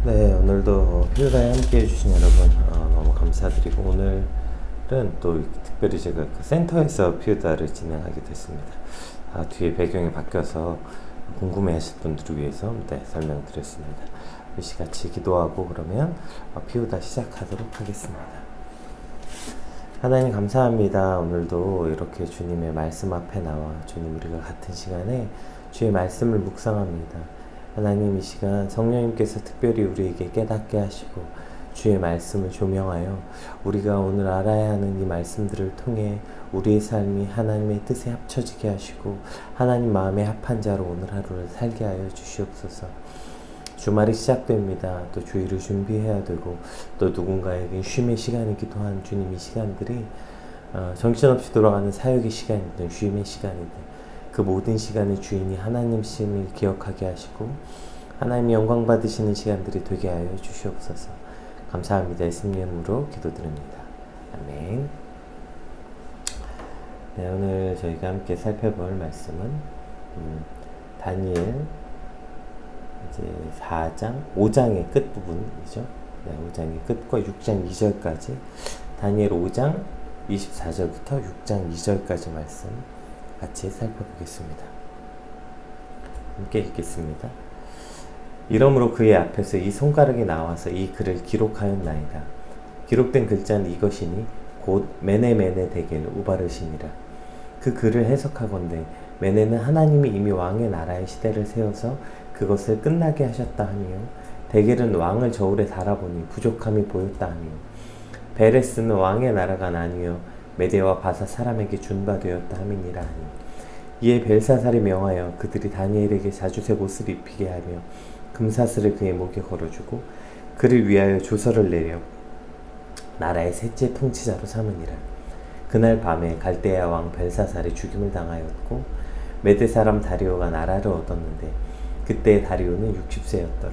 네, 오늘도 피우다에 함께 해주신 여러분 너무 감사드리고, 오늘은 또 특별히 제가 그 센터에서 피우다를 진행하게 됐습니다. 뒤에 배경이 바뀌어서 궁금해 하실 분들을 위해서 설명드렸습니다. 우리 같이 기도하고 그러면 피우다 시작하도록 하겠습니다. 하나님 감사합니다. 오늘도 이렇게 주님의 말씀 앞에 나와 주님 우리가 같은 시간에 주의 말씀을 묵상합니다. 하나님, 이 시간 성령님께서 특별히 우리에게 깨닫게 하시고 주의 말씀을 조명하여 우리가 오늘 알아야 하는 이 말씀들을 통해 우리의 삶이 하나님의 뜻에 합쳐지게 하시고 하나님 마음에 합한 자로 오늘 하루를 살게 하여 주시옵소서. 주말이 시작됩니다. 또 주일을 준비해야 되고 또 누군가에게 쉼의 시간이기도 한 주님, 이 시간들이 정신없이 돌아가는 사역의 시간이든 쉼의 시간이든 그 모든 시간의 주인이 하나님심을 기억하게 하시고 하나님이 영광 받으시는 시간들이 되게 하여 주시옵소서. 감사합니다. 예수님 이름으로 기도드립니다. 아멘. 네, 오늘 저희가 함께 살펴볼 말씀은 다니엘 이제 4장, 5장의 끝부분이죠. 네, 5장의 끝과 6장 2절까지 다니엘 5장 24절부터 6장 2절까지 말씀 같이 살펴보겠습니다. 함께 읽겠습니다. 이러므로 그의 앞에서 이 손가락이 나와서 이 글을 기록하였나이다. 기록된 글자는 이것이니 곧 메네메네 데겔 우바르시니라. 그 글을 해석하건대 메네는 하나님이 이미 왕의 나라의 시대를 세워서 그것을 끝나게 하셨다 하며, 데겔은 왕을 저울에 달아보니 부족함이 보였다 하며, 베레스는 왕의 나라가 나뉘어 메대와 바사 사람에게 준바되었다 함이니라 하니, 이에 벨사살이 명하여 그들이 다니엘에게 자주색 옷을 입히게 하며 금사슬을 그의 목에 걸어주고 그를 위하여 조서를 내려 나라의 셋째 통치자로 삼으니라. 그날 밤에 갈대아 왕 벨사살이 죽임을 당하였고 메대 사람 다리오가 나라를 얻었는데 그때 다리오는 60세였더라.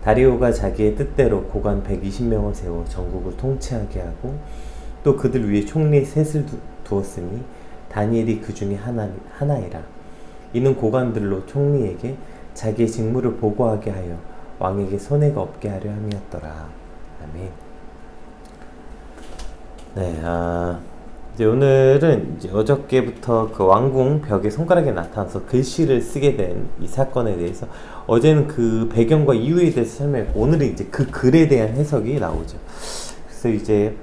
다리오가 자기의 뜻대로 고관 120명을 세워 전국을 통치하게 하고 또 그들 위에 총리 셋을 두었으니 다니엘이 그 중에 하나이라. 이는 고관들로 총리에게 자기의 직무를 보고하게 하여 왕에게 손해가 없게 하려 함이었더라. 아멘. 네, 이제 오늘은 이제 어저께부터 그 왕궁 벽에 손가락이 나타나서 글씨를 쓰게 된 이 사건에 대해서, 어제는 그 배경과 이유에 대해서 설명했고 오늘은 이제 그 글에 대한 해석이 나오죠. 그래서 이제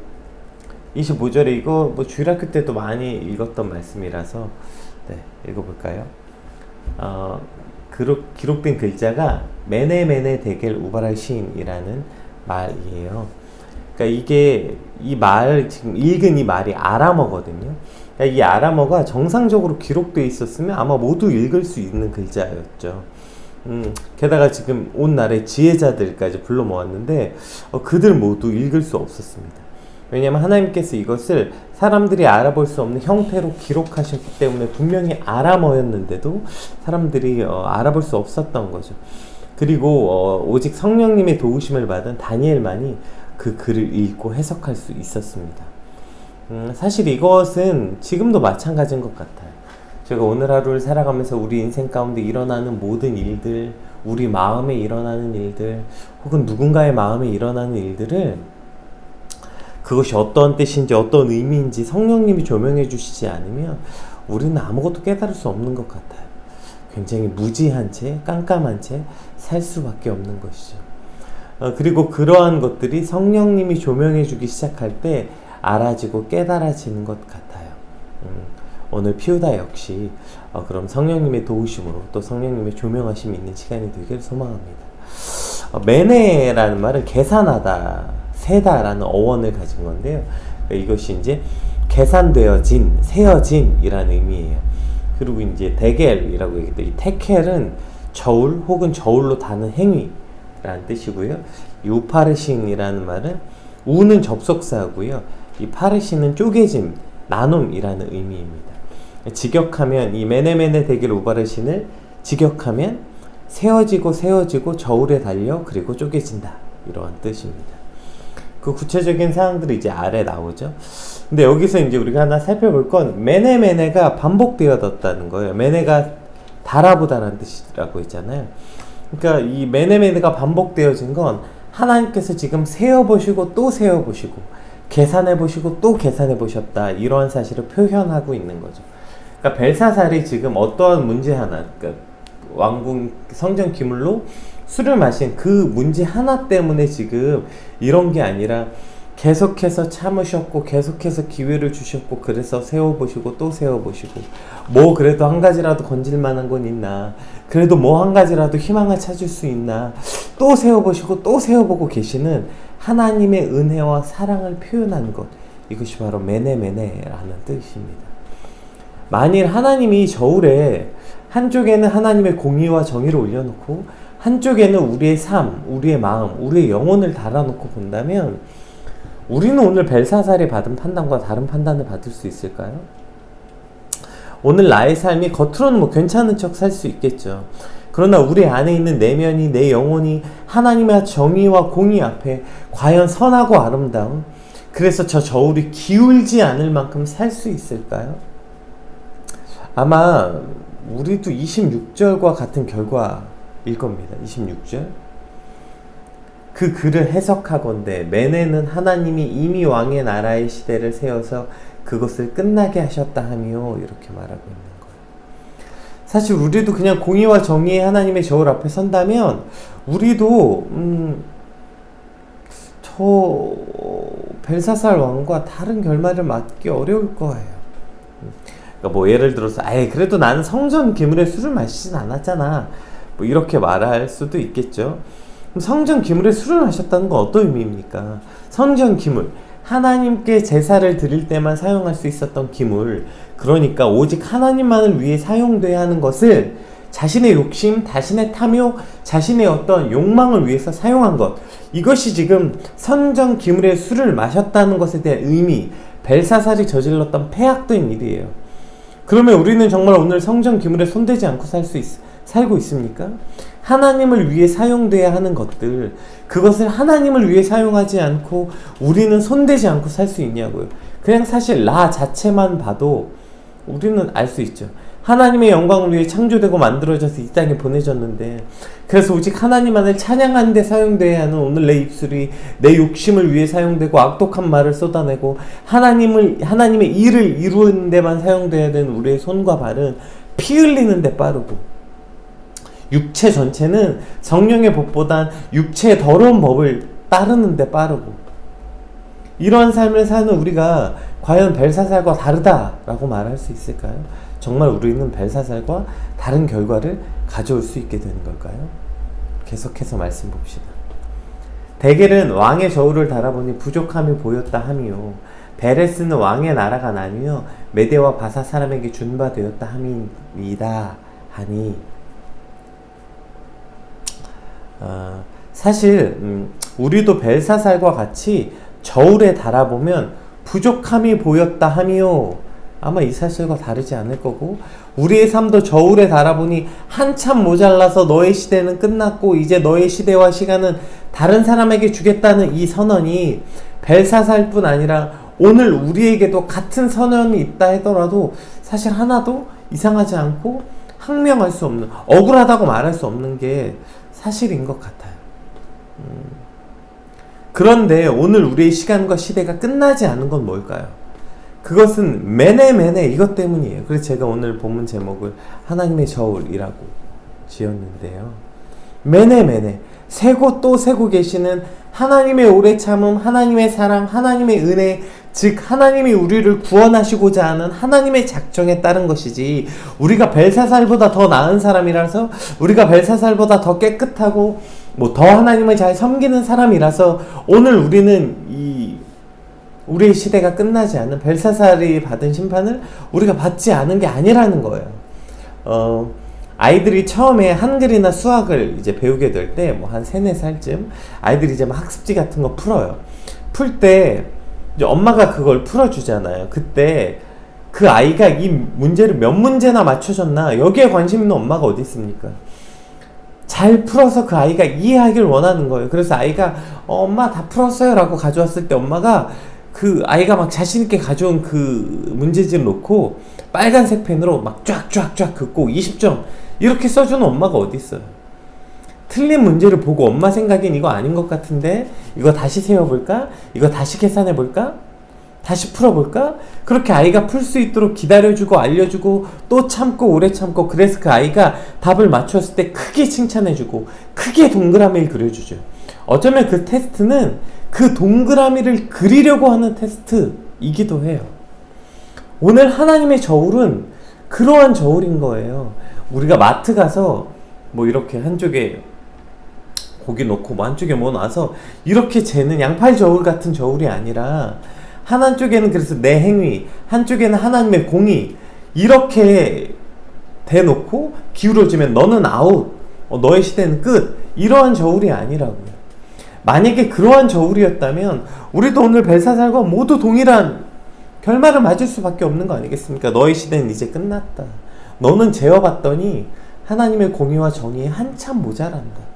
25절에 이거 주일학교 때도 많이 읽었던 말씀이라서 읽어볼까요? 기록된 글자가 메네메네 데겔 우바르신이라는 말이에요. 그러니까 이게 이 말, 지금 읽은 이 말이 아람어거든요. 그러니까 이 아람어가 정상적으로 기록되어 있었으면 아마 모두 읽을 수 있는 글자였죠. 게다가 지금 온 날의 지혜자들까지 불러 모았는데 그들 모두 읽을 수 없었습니다. 왜냐하면 하나님께서 이것을 사람들이 알아볼 수 없는 형태로 기록하셨기 때문에 분명히 아람어였는데도 사람들이 알아볼 수 없었던 거죠. 그리고 오직 성령님의 도우심을 받은 다니엘만이 그 글을 읽고 해석할 수 있었습니다. 사실 이것은 지금도 마찬가지인 것 같아요. 제가 오늘 하루를 살아가면서 우리 인생 가운데 일어나는 모든 일들, 우리 마음에 일어나는 일들, 혹은 누군가의 마음에 일어나는 일들을 그것이 어떤 뜻인지 어떤 의미인지 성령님이 조명해 주시지 않으면 우리는 아무것도 깨달을 수 없는 것 같아요. 굉장히 무지한 채, 깜깜한 채 살 수밖에 없는 것이죠. 그리고 그러한 것들이 성령님이 조명해 주기 시작할 때 알아지고 깨달아지는 것 같아요. 오늘 피우다 역시 그럼 성령님의 도우심으로 또 성령님의 조명하심이 있는 시간이 되길 소망합니다. 메네라는 말은 계산하다, 세다라는 어원을 가진 건데요. 이것이 이제 계산되어진, 세어진이라는 의미예요. 그리고 이제 데겔이라고 얘기했죠. 이 테켈은 저울 혹은 저울로 다는 행위라는 뜻이고요. 이 우파르신이라는 말은 우는 접속사고요. 이 파르신은 쪼개짐, 나눔이라는 의미입니다. 직역하면 이 메네메네 데겔 우바르신을 직역하면 세어지고 저울에 달려 그리고 쪼개진다, 이러한 뜻입니다. 그 구체적인 사항들이 이제 아래 나오죠. 근데 여기서 이제 우리가 하나 살펴볼 건 메네메네가 반복되어졌다는 거예요. 메네가 달아보다라는 뜻이라고 했잖아요. 그러니까 이 메네메네가 반복되어진 건 하나님께서 지금 세어보시고 또 세어보시고 계산해보시고 또 계산해보셨다, 이러한 사실을 표현하고 있는 거죠. 그러니까 벨사살이 지금 어떠한 문제 하나, 그러니까 왕궁 성전 기물로 술을 마신 그 문제 하나 때문에 지금 이런 게 아니라 계속해서 참으셨고 계속해서 기회를 주셨고, 그래서 세워보시고 또 세워보시고, 뭐 그래도 한 가지라도 건질 만한 건 있나, 그래도 뭐 한 가지라도 희망을 찾을 수 있나, 또 세워보시고 또 세워보고 계시는 하나님의 은혜와 사랑을 표현하는 것, 이것이 바로 메네메네라는 뜻입니다. 만일 하나님이 저울에 한쪽에는 하나님의 공의와 정의를 올려놓고 한쪽에는 우리의 삶, 우리의 마음, 우리의 영혼을 달아놓고 본다면 우리는 오늘 벨사살이 받은 판단과 다른 판단을 받을 수 있을까요? 오늘 나의 삶이 겉으로는 뭐 괜찮은 척 살 수 있겠죠. 그러나 우리 안에 있는 내면이, 내 영혼이 하나님의 정의와 공의 앞에 과연 선하고 아름다운, 그래서 저 저울이 기울지 않을 만큼 살 수 있을까요? 아마 우리도 26절과 같은 결과일 겁니다. 26절. 그 글을 해석하건대 메네는 하나님이 이미 왕의 나라의 시대를 세워서 그것을 끝나게 하셨다 하며, 이렇게 말하고 있는 거예요. 사실 우리도 그냥 공의와 정의의 하나님의 저울 앞에 선다면 우리도 저 벨사살 왕과 다른 결말을 맞기 어려울 거예요. 그러니까 뭐 예를 들어서 그래도 나는 성전 기물에 술을 마시진 않았잖아, 뭐 이렇게 말할 수도 있겠죠. 그럼 성전 기물에 술을 마셨다는 건 어떤 의미입니까? 성전 기물, 하나님께 제사를 드릴 때만 사용할 수 있었던 기물, 그러니까 오직 하나님만을 위해 사용돼야 하는 것을 자신의 욕심, 자신의 탐욕, 자신의 어떤 욕망을 위해서 사용한 것, 이것이 지금 성전 기물에 술을 마셨다는 것에 대한 의미, 벨사살이 저질렀던 폐악된 일이에요. 그러면 우리는 정말 오늘 성전 기물에 손대지 않고 살고 있습니까? 하나님을 위해 사용돼야 하는 것들, 그것을 하나님을 위해 사용하지 않고 우리는 손대지 않고 살 수 있냐고요. 그냥 사실 나 자체만 봐도 우리는 알 수 있죠. 하나님의 영광을 위해 창조되고 만들어져서 이 땅에 보내졌는데, 그래서 오직 하나님만을 찬양하는 데 사용돼야 하는 오늘 내 입술이 내 욕심을 위해 사용되고 악독한 말을 쏟아내고 하나님의 일을 이루는 데만 사용돼야 되는 우리의 손과 발은 피 흘리는 데 빠르고, 육체 전체는 성령의 법보단 육체의 더러운 법을 따르는 데 빠르고, 이러한 삶을 사는 우리가 과연 벨사살과 다르다라고 말할 수 있을까요? 정말 우리는 벨사살과 다른 결과를 가져올 수 있게 되는 걸까요? 계속해서 말씀 봅시다. 데겔은 왕의 저울을 달아보니 부족함이 보였다 하며, 베레스는 왕의 나라가 나뉘어 메대와 바사 사람에게 준 바 되었다 함이다 하니, 사실 우리도 벨사살과 같이 저울에 달아보면 부족함이 보였다 하며 아마 이 사실과 다르지 않을 거고, 우리의 삶도 저울에 달아보니 한참 모자라서 너의 시대는 끝났고 이제 너의 시대와 시간은 다른 사람에게 주겠다는 이 선언이 벨사살뿐 아니라 오늘 우리에게도 같은 선언이 있다 하더라도 사실 하나도 이상하지 않고 항명할 수 없는, 억울하다고 말할 수 없는 게 사실인 것 같아요. 그런데 오늘 우리의 시간과 시대가 끝나지 않은 건 뭘까요? 그것은 메네메네 이것 때문이에요. 그래서 제가 오늘 본문 제목을 하나님의 저울이라고 지었는데요. 메네메네, 세고 또 세고 계시는 하나님의 오래 참음, 하나님의 사랑, 하나님의 은혜, 즉 하나님이 우리를 구원하시고자 하는 하나님의 작정에 따른 것이지, 우리가 벨사살보다 더 나은 사람이라서, 우리가 벨사살보다 더 깨끗하고 뭐 더 하나님을 잘 섬기는 사람이라서 오늘 우리는 우리의 시대가 끝나지 않는 벨사살이 받은 심판을 우리가 받지 않은 게 아니라는 거예요. 아이들이 처음에 한글이나 수학을 이제 배우게 될 때 뭐 한 3, 4살쯤 아이들이 이제 막 학습지 같은 거 풀어요. 풀 때 이제 엄마가 그걸 풀어주잖아요. 그때 그 아이가 이 문제를 몇 문제나 맞춰줬나, 여기에 관심 있는 엄마가 어디 있습니까? 잘 풀어서 그 아이가 이해하길 원하는 거예요. 그래서 아이가 엄마 다 풀었어요 라고 가져왔을 때 엄마가 그 아이가 막 자신있게 가져온 그 문제지를 놓고 빨간색 펜으로 막 쫙쫙쫙 긋고 20점 이렇게 써주는 엄마가 어디 있어요. 틀린 문제를 보고 엄마 생각엔 이거 아닌 것 같은데 이거 다시 세워볼까? 이거 다시 계산해볼까? 다시 풀어볼까? 그렇게 아이가 풀 수 있도록 기다려주고 알려주고 또 참고 오래 참고, 그래서 그 아이가 답을 맞췄을 때 크게 칭찬해주고 크게 동그라미를 그려주죠. 어쩌면 그 테스트는 그 동그라미를 그리려고 하는 테스트이기도 해요. 오늘 하나님의 저울은 그러한 저울인 거예요. 우리가 마트 가서 뭐 이렇게 한쪽에 고기 넣고 뭐 한쪽에 뭐 놔서 이렇게 재는 양팔 저울 같은 저울이 아니라, 한쪽에는 그래서 내 행위, 한쪽에는 하나님의 공의, 이렇게 대놓고 기울어지면 너는 아웃, 너의 시대는 끝, 이러한 저울이 아니라고요. 만약에 그러한 저울이었다면 우리도 오늘 벨사살과 모두 동일한 결말을 맞을 수밖에 없는 거 아니겠습니까? 너의 시대는 이제 끝났다. 너는 재어봤더니 하나님의 공의와 정의에 한참 모자란다.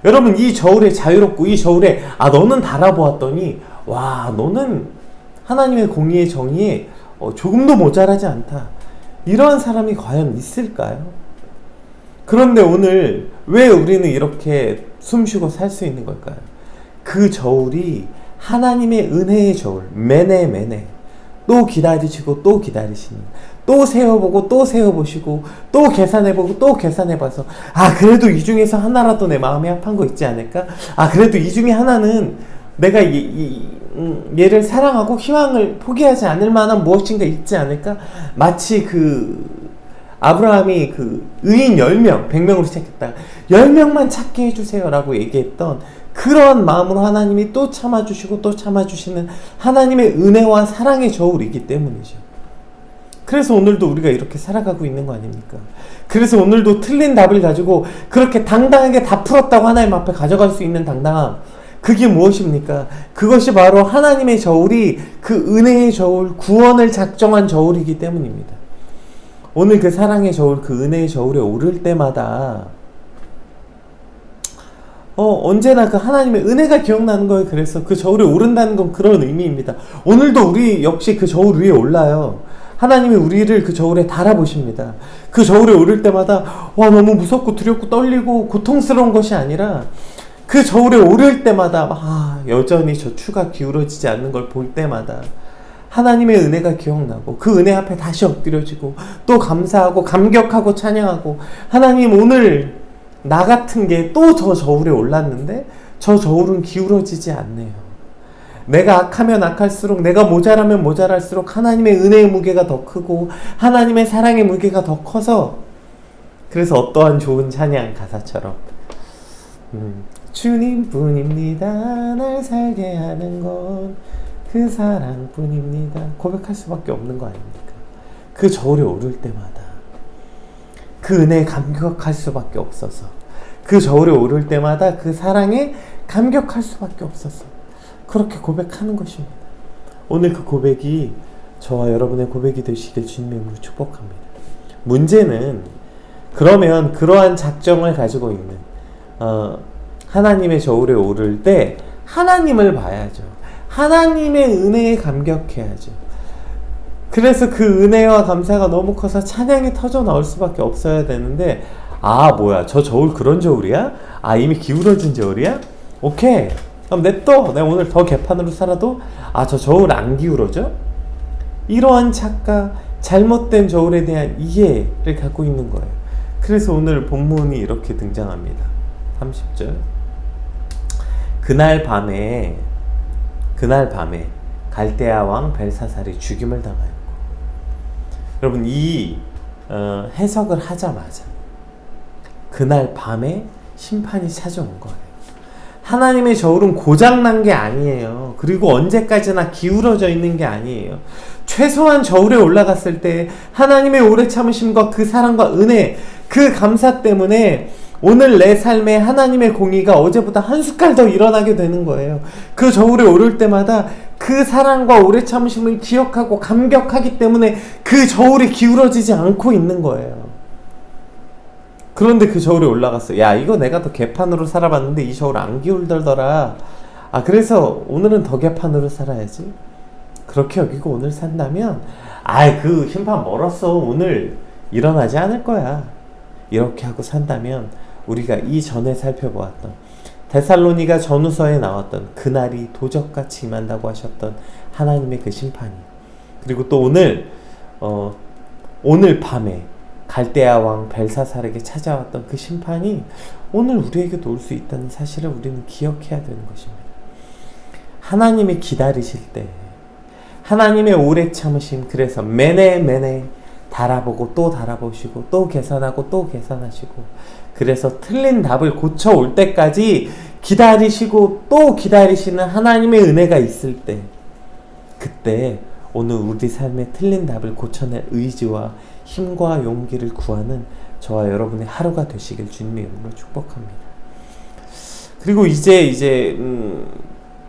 여러분, 이 저울에 자유롭고 이 저울에 너는 달아보았더니 와, 너는 하나님의 공의의 정의에 조금도 모자라지 않다. 이러한 사람이 과연 있을까요? 그런데 오늘 왜 우리는 이렇게 숨쉬고 살 수 있는 걸까요? 그 저울이 하나님의 은혜의 저울, 메네. 또 기다리시고 또 기다리시는, 또 세워보고 또 세워보시고 또 계산해보고 또 계산해봐서 그래도 이 중에서 하나라도 내 마음이 합한 거 있지 않을까? 그래도 이 중에 하나는 내가 얘를 사랑하고 희망을 포기하지 않을 만한 무엇인가 있지 않을까? 마치 그 아브라함이 그 의인 10명, 100명으로 시작했다. 10명만 찾게 해주세요 라고 얘기했던 그러한 마음으로 하나님이 또 참아주시고 또 참아주시는 하나님의 은혜와 사랑의 저울이기 때문이죠. 그래서 오늘도 우리가 이렇게 살아가고 있는 거 아닙니까? 그래서 오늘도 틀린 답을 가지고 그렇게 당당하게 다 풀었다고 하나님 앞에 가져갈 수 있는 당당함, 그게 무엇입니까? 그것이 바로 하나님의 저울이 그 은혜의 저울, 구원을 작정한 저울이기 때문입니다. 오늘 그 사랑의 저울, 그 은혜의 저울에 오를 때마다 언제나 그 하나님의 은혜가 기억나는 거예요. 그래서 그 저울에 오른다는 건 그런 의미입니다. 오늘도 우리 역시 그 저울 위에 올라요. 하나님이 우리를 그 저울에 달아보십니다. 그 저울에 오를 때마다 너무 무섭고 두렵고 떨리고 고통스러운 것이 아니라, 그 저울에 오를 때마다 여전히 저 추가 기울어지지 않는 걸 볼 때마다 하나님의 은혜가 기억나고 그 은혜 앞에 다시 엎드려지고 또 감사하고 감격하고 찬양하고, 하나님 오늘 나 같은 게 또 저 저울에 올랐는데 저 저울은 기울어지지 않네요. 내가 악하면 악할수록, 내가 모자라면 모자랄수록 하나님의 은혜의 무게가 더 크고 하나님의 사랑의 무게가 더 커서, 그래서 어떠한 좋은 찬양 가사처럼 주님뿐입니다. 날 살게 하는 건 그 사랑뿐입니다. 고백할 수밖에 없는 거 아닙니까? 그 저울에 오를 때마다 그 은혜에 감격할 수밖에 없어서, 그 저울에 오를 때마다 그 사랑에 감격할 수밖에 없어서 그렇게 고백하는 것입니다. 오늘 그 고백이 저와 여러분의 고백이 되시길 주님의 이름으로 축복합니다. 문제는 그러면 그러한 작정을 가지고 있는 하나님의 저울에 오를 때 하나님을 봐야죠. 하나님의 은혜에 감격해야죠. 그래서 그 은혜와 감사가 너무 커서 찬양이 터져 나올 수밖에 없어야 되는데, 뭐야, 저 저울 그런 저울이야? 이미 기울어진 저울이야? 오케이, 그럼 냅둬. 내가 오늘 더 개판으로 살아도 저 저울 안 기울어져? 이러한 착각, 잘못된 저울에 대한 이해를 갖고 있는 거예요. 그래서 오늘 본문이 이렇게 등장합니다. 30절. 그날 밤에 갈대아 왕 벨사살이 죽임을 당하였고, 여러분 이 해석을 하자마자 그날 밤에 심판이 찾아온 거예요. 하나님의 저울은 고장난 게 아니에요. 그리고 언제까지나 기울어져 있는 게 아니에요. 최소한 저울에 올라갔을 때 하나님의 오래 참으심과 그 사랑과 은혜, 그 감사 때문에 오늘 내 삶에 하나님의 공의가 어제보다 한 숟갈 더 일어나게 되는 거예요. 그 저울에 오를 때마다 그 사랑과 오래 참으심을 기억하고 감격하기 때문에 그 저울이 기울어지지 않고 있는 거예요. 그런데 그 저울에 올라갔어. 이거 내가 더 개판으로 살아봤는데 이 저울 안 기울더라. 그래서 오늘은 더 개판으로 살아야지. 그렇게 여기고 오늘 산다면 그 심판 멀었어. 오늘 일어나지 않을 거야. 이렇게 하고 산다면 우리가 이전에 살펴보았던 데살로니가 전후서에 나왔던 그날이 도적같이 임한다고 하셨던 하나님의 그 심판이, 그리고 또 오늘 밤에 갈대아 왕 벨사살에게 찾아왔던 그 심판이 오늘 우리에게도 올 수 있다는 사실을 우리는 기억해야 되는 것입니다. 하나님이 기다리실 때, 하나님의 오래 참으심, 그래서 매네 달아보고 또 달아보시고 또 계산하고 또 계산하시고, 그래서 틀린 답을 고쳐올 때까지 기다리시고 또 기다리시는 하나님의 은혜가 있을 때, 그때 오늘 우리 삶의 틀린 답을 고쳐낼 의지와 힘과 용기를 구하는 저와 여러분의 하루가 되시길 주님의 이름으로 축복합니다. 그리고 이제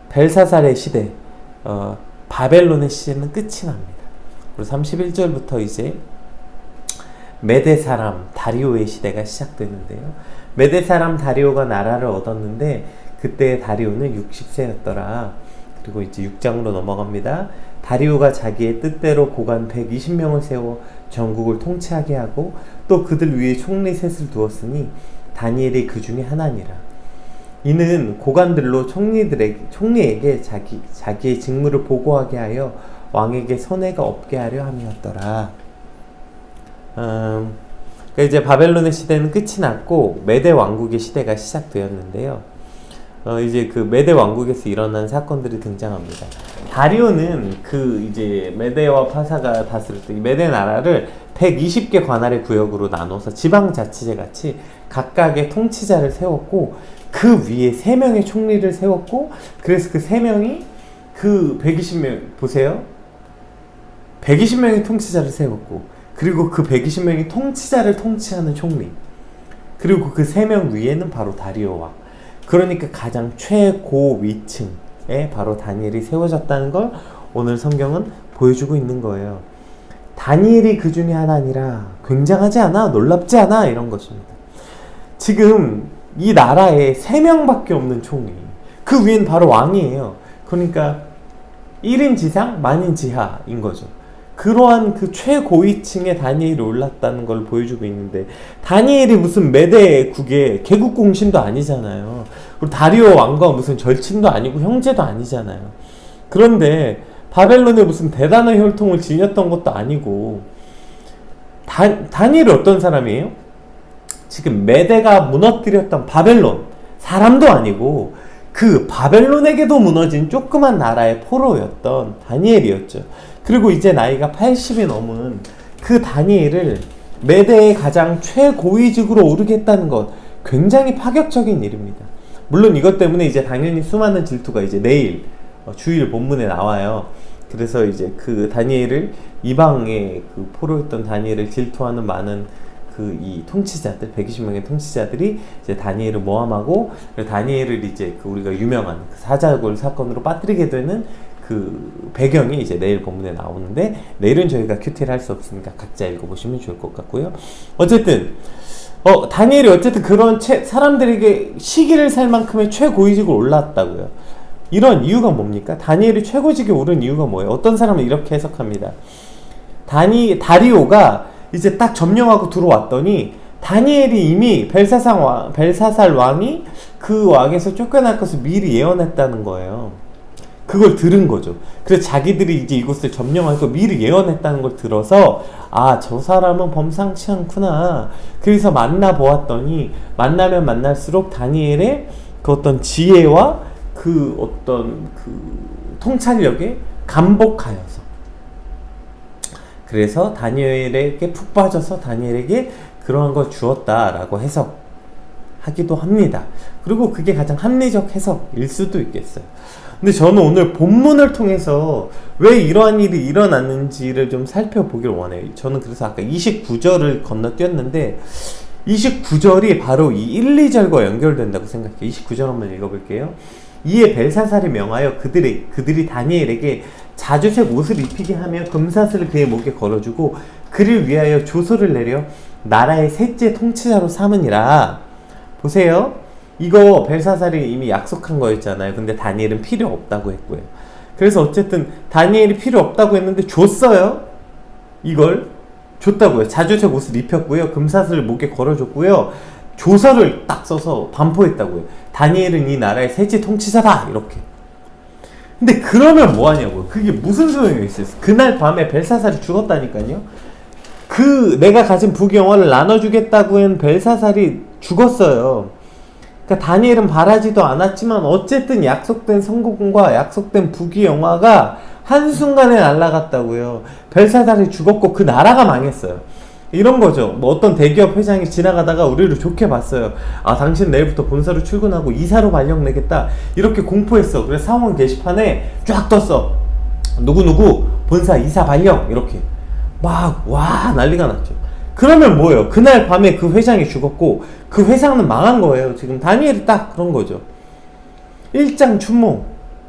벨사살의 시대, 바벨론의 시대는 끝이 납니다. 그리고 31절부터 이제 메대 사람 다리오의 시대가 시작되는데요. 메대 사람 다리오가 나라를 얻었는데 그때 다리오는 60세였더라. 그리고 이제 6장으로 넘어갑니다. 다리오가 자기의 뜻대로 고관 120명을 세워 전국을 통치하게 하고 또 그들 위에 총리 셋을 두었으니 다니엘이 그 중에 하나니라. 이는 고관들로 총리에게 자기의 직무를 보고하게 하여 왕에게 손해가 없게 하려 함이었더라. 그러니까 이제 바벨론의 시대는 끝이 났고 메대 왕국의 시대가 시작되었는데요. 이제 그 메대 왕국에서 일어난 사건들이 등장합니다. 다리오는 그 이제 메대와 파사가 다스릴 때 메대 나라를 120개 관할의 구역으로 나눠서 지방자치제 같이 각각의 통치자를 세웠고, 그 위에 3명의 총리를 세웠고, 그래서 그 3명이 그 120명 보세요. 120명의 통치자를 세웠고, 그리고 그 120명의 통치자를 통치하는 총리, 그리고 그 3명 위에는 바로 다리오 왕. 그러니까 가장 최고 위층에 바로 다니엘이 세워졌다는 걸 오늘 성경은 보여주고 있는 거예요. 다니엘이 그 중에 하나니라. 굉장하지 않아? 놀랍지 않아? 이런 것입니다. 지금 이 나라에 3명밖에 없는 총리, 그 위엔 바로 왕이에요. 그러니까 1인 지상 만인 지하인 거죠. 그러한 그 최고위층에 다니엘이 올랐다는 걸 보여주고 있는데, 다니엘이 무슨 메대국의 개국공신도 아니잖아요. 그리고 다리오 왕과 무슨 절친도 아니고 형제도 아니잖아요. 그런데 바벨론에 무슨 대단한 혈통을 지녔던 것도 아니고, 다니엘이 어떤 사람이에요? 지금 메대가 무너뜨렸던 바벨론 사람도 아니고 그 바벨론에게도 무너진 조그만 나라의 포로였던 다니엘이었죠. 그리고 이제 나이가 80이 넘은 그 다니엘을 메대의 가장 최고위직으로 오르겠다는 것, 굉장히 파격적인 일입니다. 물론 이것 때문에 이제 당연히 수많은 질투가 이제 내일 주일 본문에 나와요. 그래서 이제 그 다니엘을, 이방의 그 포로였던 다니엘을 질투하는 많은 그 이 통치자들, 120명의 통치자들이 이제 다니엘을 모함하고, 다니엘을 이제 그 우리가 유명한 그 사자골 사건으로 빠뜨리게 되는 그 배경이 이제 내일 본문에 나오는데, 내일은 저희가 큐티를 할 수 없으니까 각자 읽어보시면 좋을 것 같고요. 어쨌든 다니엘이 어쨌든 그런 사람들에게 시기를 살 만큼의 최고위직으로 올랐다고요. 이런 이유가 뭡니까? 다니엘이 최고직에 오른 이유가 뭐예요? 어떤 사람은 이렇게 해석합니다. 다리오가 이제 딱 점령하고 들어왔더니 다니엘이 이미 벨사살 왕이 그 왕에서 쫓겨날 것을 미리 예언했다는 거예요. 그걸 들은 거죠. 그래서 자기들이 이제 이곳을 점령할 거 미리 예언했다는 걸 들어서, 아, 저 사람은 범상치 않구나. 그래서 만나보았더니 만나면 만날수록 다니엘의 그 어떤 지혜와 그 어떤 그 통찰력에 감복하여서, 그래서 다니엘에게 푹 빠져서 다니엘에게 그러한 걸 주었다라고 해석하기도 합니다. 그리고 그게 가장 합리적 해석일 수도 있겠어요. 근데 저는 오늘 본문을 통해서 왜 이러한 일이 일어났는지를 좀 살펴보길 원해요. 저는 그래서 아까 29절을 건너뛰었는데 29절이 바로 이 1, 2절과 연결된다고 생각해요. 29절 한번 읽어볼게요. 이에 벨사살이 명하여 그들이 다니엘에게 자주색 옷을 입히게 하며 금사슬을 그의 목에 걸어주고 그를 위하여 조서를 내려 나라의 셋째 통치자로 삼으니라. 보세요. 이거 벨사살이 이미 약속한 거였잖아요. 근데 다니엘은 필요 없다고 했고요. 그래서 어쨌든 다니엘이 필요 없다고 했는데 줬어요. 이걸 줬다고요. 자주색 옷을 입혔고요. 금사슬을 목에 걸어줬고요. 조서를 딱 써서 반포했다고요. 다니엘은 이 나라의 셋째 통치자다 이렇게. 근데 그러면 뭐하냐고요. 그게 무슨 소용이 있어요. 그날 밤에 벨사살이 죽었다니까요. 그 내가 가진 부귀영화를 나눠주겠다고 한 벨사살이 죽었어요. 그러니까 다니엘은 바라지도 않았지만 어쨌든 약속된 성공과 약속된 부귀영화가 한순간에 날아갔다고요. 벨사살이 죽었고 그 나라가 망했어요. 이런 거죠. 뭐 어떤 대기업 회장이 지나가다가 우리를 좋게 봤어요. 아, 당신 내일부터 본사로 출근하고 이사로 발령 내겠다 이렇게 공포했어. 그래서 사원 게시판에 쫙 떴어. 누구누구 본사 이사 발령 이렇게 막 와 난리가 났죠. 그러면 뭐예요? 그날 밤에 그 회장이 죽었고 그 회사는 망한 거예요. 지금 다니엘이 딱 그런 거죠. 일장춘몽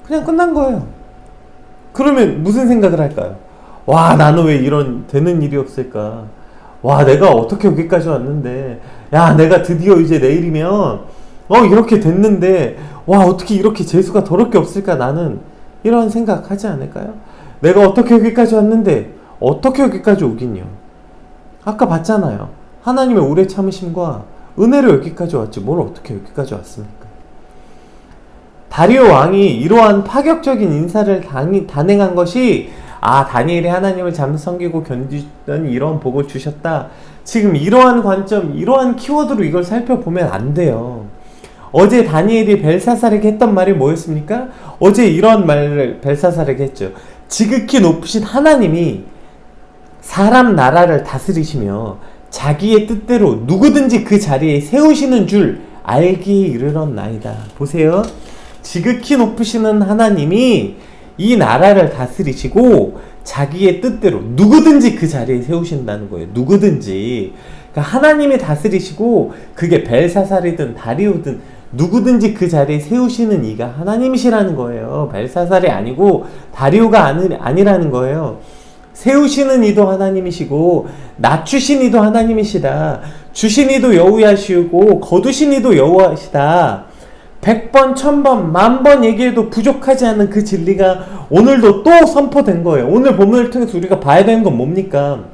그냥 끝난 거예요. 그러면 무슨 생각을 할까요? 와, 나는 왜 이런 되는 일이 없을까? 와, 내가 어떻게 여기까지 왔는데, 야, 내가 드디어 이제 내일이면 이렇게 됐는데, 와, 어떻게 이렇게 재수가 더럽게 없을까? 나는 이런 생각 하지 않을까요? 내가 어떻게 여기까지 왔는데 어떻게 여기까지 오긴요. 아까 봤잖아요. 하나님의 오래 참으심과 은혜로 여기까지 왔지 뭘 어떻게 여기까지 왔습니까? 다리오 왕이 이러한 파격적인 인사를 단행한 것이 다니엘이 하나님을 잠 섬기고 견디던 이런 복을 주셨다. 지금 이러한 관점, 이러한 키워드로 이걸 살펴보면 안 돼요. 어제 다니엘이 벨사살에게 했던 말이 뭐였습니까? 어제 이런 말을 벨사살에게 했죠. 지극히 높으신 하나님이 사람 나라를 다스리시며 자기의 뜻대로 누구든지 그 자리에 세우시는 줄 알기에 이르렀나이다. 보세요. 지극히 높으시는 하나님이 이 나라를 다스리시고 자기의 뜻대로 누구든지 그 자리에 세우신다는 거예요. 누구든지. 그러니까 하나님이 다스리시고 그게 벨사살이든 다리오든 누구든지 그 자리에 세우시는 이가 하나님이시라는 거예요. 벨사살이 아니고 다리오가 아니라는 거예요. 세우시는 이도 하나님이시고 낮추신 이도 하나님이시다. 주신 이도 여호와시고 거두신 이도 여호와시다. 100번, 1000번, 10,000번 얘기해도 부족하지 않은 그 진리가 오늘도 또 선포된 거예요. 오늘 본문을 통해서 우리가 봐야 되는 건 뭡니까?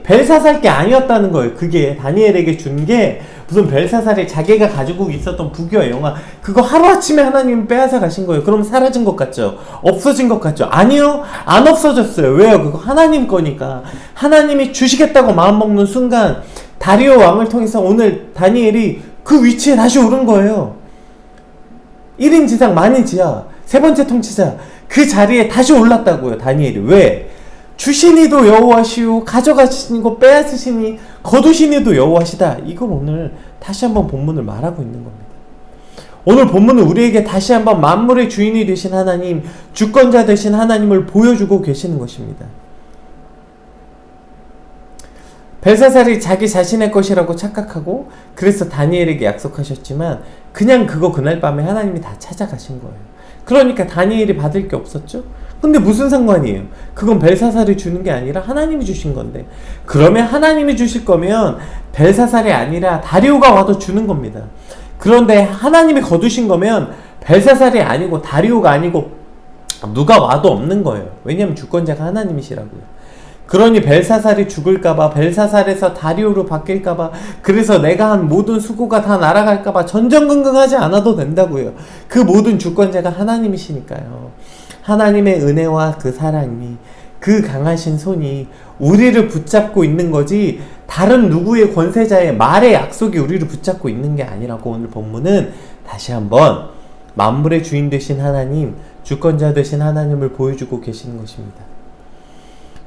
벨사살 게 아니었다는 거예요. 그게 다니엘에게 준 게 무슨 벨사살이 자기가 가지고 있었던 부귀와 영화 그거 하루아침에 하나님 빼앗아 가신 거예요. 그럼 사라진 것 같죠? 없어진 것 같죠? 아니요. 안 없어졌어요. 왜요? 그거 하나님 거니까. 하나님이 주시겠다고 마음먹는 순간 다리오 왕을 통해서 오늘 다니엘이 그 위치에 다시 오른 거예요. 1인 지상 만인 지하 세 번째 통치자 그 자리에 다시 올랐다고요. 다니엘이. 왜? 주신 이도 여호와시오 가져가신 이고 빼앗으시니 거두신 이도 여호와시다. 이걸 오늘 다시 한번 본문을 말하고 있는 겁니다. 오늘 본문은 우리에게 다시 한번 만물의 주인이 되신 하나님, 주권자 되신 하나님을 보여주고 계시는 것입니다. 벨사살이 자기 자신의 것이라고 착각하고 그래서 다니엘에게 약속하셨지만 그냥 그날 밤에 하나님이 다 찾아가신 거예요. 그러니까 다니엘이 받을 게 없었죠? 근데 무슨 상관이에요? 그건 벨사살이 주는 게 아니라 하나님이 주신 건데 그러면 하나님이 주실 거면 벨사살이 아니라 다리오가 와도 주는 겁니다. 그런데 하나님이 거두신 거면 벨사살이 아니고 다리오가 아니고 누가 와도 없는 거예요. 왜냐하면 주권자가 하나님이시라고요. 그러니 벨사살이 죽을까봐 벨사살에서 다리오로 바뀔까봐 그래서 내가 한 모든 수고가 다 날아갈까봐 전전긍긍하지 않아도 된다고요. 그 모든 주권자가 하나님이시니까요. 하나님의 은혜와 그 사랑이 그 강하신 손이 우리를 붙잡고 있는 거지 다른 누구의 권세자의 말의 약속이 우리를 붙잡고 있는 게 아니라고 오늘 본문은 다시 한번 만물의 주인 되신 하나님, 주권자 되신 하나님을 보여주고 계시는 것입니다.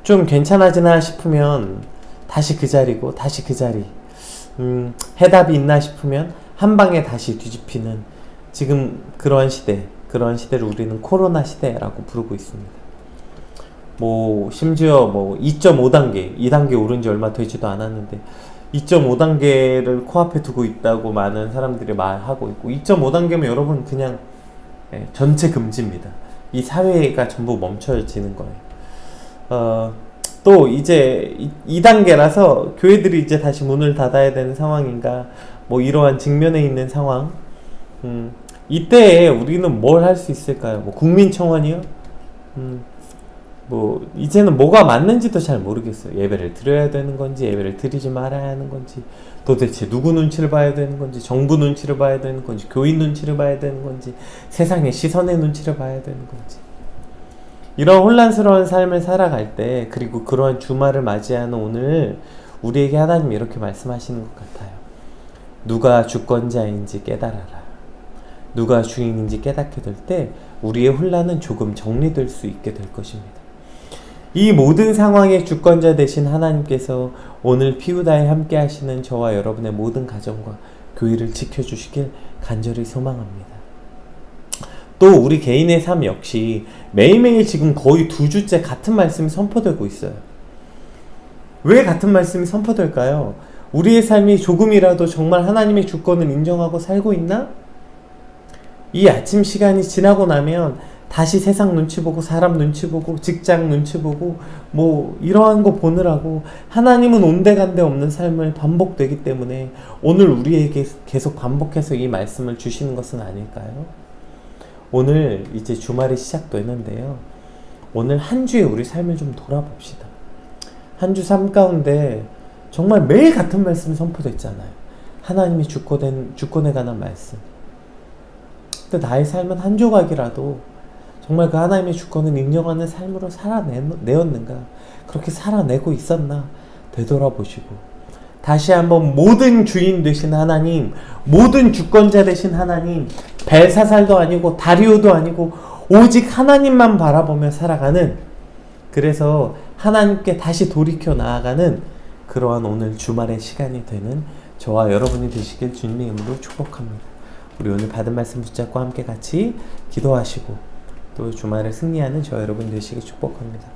좀 괜찮아지나 싶으면 다시 그 자리고 다시 그 자리 해답이 있나 싶으면 한 방에 다시 뒤집히는 지금 그러한 시대를 우리는 코로나 시대라고 부르고 있습니다. 심지어 2.5단계, 2단계 오른 지 얼마 되지도 않았는데 2.5단계를 코앞에 두고 있다고 많은 사람들이 말하고 있고 2.5단계면 여러분 그냥 전체 금지입니다. 이 사회가 전부 멈춰지는 거예요. 또 이제 2단계라서 교회들이 이제 다시 문을 닫아야 되는 상황인가 이러한 직면에 있는 상황 이때에 우리는 뭘 할 수 있을까요? 국민청원이요? 이제는 뭐가 맞는지도 잘 모르겠어요. 예배를 드려야 되는 건지 예배를 드리지 말아야 하는 건지 도대체 누구 눈치를 봐야 되는 건지, 정부 눈치를 봐야 되는 건지, 교인 눈치를 봐야 되는 건지, 세상의 시선의 눈치를 봐야 되는 건지. 이런 혼란스러운 삶을 살아갈 때, 그리고 그러한 주말을 맞이하는 오늘 우리에게 하나님이 이렇게 말씀하시는 것 같아요. 누가 주권자인지 깨달아라. 누가 주인인지 깨닫게 될 때 우리의 혼란은 조금 정리될 수 있게 될 것입니다. 이 모든 상황의 주권자 되신 하나님께서 오늘 피우다에 함께 하시는 저와 여러분의 모든 가정과 교회를 지켜주시길 간절히 소망합니다. 또 우리 개인의 삶 역시 매일매일 지금 거의 2주째 같은 말씀이 선포되고 있어요. 왜 같은 말씀이 선포될까요? 우리의 삶이 조금이라도 정말 하나님의 주권을 인정하고 살고 있나? 이 아침 시간이 지나고 나면 다시 세상 눈치 보고, 사람 눈치 보고, 직장 눈치 보고, 뭐 이러한 거 보느라고 하나님은 온데간데 없는 삶을 반복되기 때문에 오늘 우리에게 계속 반복해서 이 말씀을 주시는 것은 아닐까요? 오늘 이제 주말이 시작되는데요. 오늘 한 주의 우리 삶을 좀 돌아봅시다. 한 주 삶 가운데 정말 매일 같은 말씀이 선포됐잖아요. 하나님의 주권에 관한 말씀. 근데 나의 삶은 한 조각이라도 정말 그 하나님의 주권을 인정하는 삶으로 살아내었는가? 그렇게 살아내고 있었나? 되돌아보시고 다시 한번 모든 주인 되신 하나님, 모든 주권자 되신 하나님, 벨사살도 아니고 다리오도 아니고 오직 하나님만 바라보며 살아가는, 그래서 하나님께 다시 돌이켜 나아가는 그러한 오늘 주말의 시간이 되는 저와 여러분이 되시길 주님의 이름으로 축복합니다. 우리 오늘 받은 말씀 붙잡고 함께 같이 기도하시고 또 주말을 승리하는 저와 여러분 되시길 축복합니다.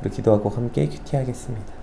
우리 기도하고 함께 큐티하겠습니다.